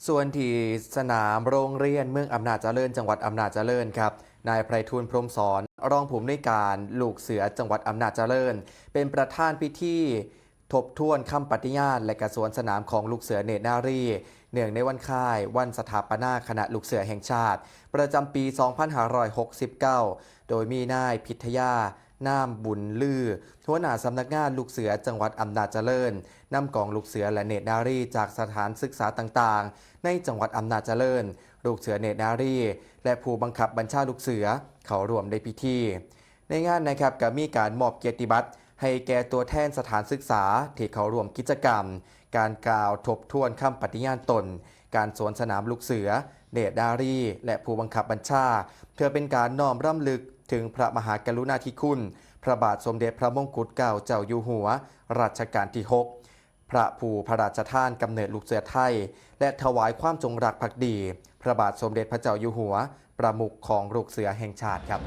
ส่วนที่สนามโรงเรียนเมืองอำนาจเจริญจังหวัดอำนาจเจริญครับนายไพฑูรย์พรหมสอนรองผู้อำนวยการลูกเสือจังหวัดอำนาจเจริญเป็นประธานพิธีทบทวนคำปฏิญาณและกระสวนสนามของลูกเสือเนตรนารีเนื่องในวันค่ายวันสถาปนาคณะลูกเสือแห่งชาติประจำปี 2569 โดยมีนายพิทยาน้ำบุญลือหัวหน้าสำนักงานลูกเสือจังหวัดอำนาจเจริญนำกองลูกเสือและเนตรนารีจากสถานศึกษาต่างๆในจังหวัดอำนาจเจริญลูกเสือเนตรนารีและผู้บังคับบัญชาลูกเสือเข้าร่วมในพิธีในงานนะครับก็มีการมอบเกียรติบัตรให้แก่ตัวแทนสถานศึกษาที่เข้าร่วมกิจกรรมการกล่าวทบทวนคำปฏิญาณตนการสวนสนามลูกเสือเนตรนารีและผู้บังคับบัญชาเพื่อเป็นการน้อมรำลึกถึงพระมหากรุณาธิคุณพระบาทสมเด็จพระมงกุฎเกล้าเจ้าอยู่หัวรัชกาลที่ 6พระผู้พระราชทานกำเนิดลูกเสือไทยและถวายความจงรักภักดีพระบาทสมเด็จพระเจ้าอยู่หัวประมุขของลูกเสือแห่งชาติครับ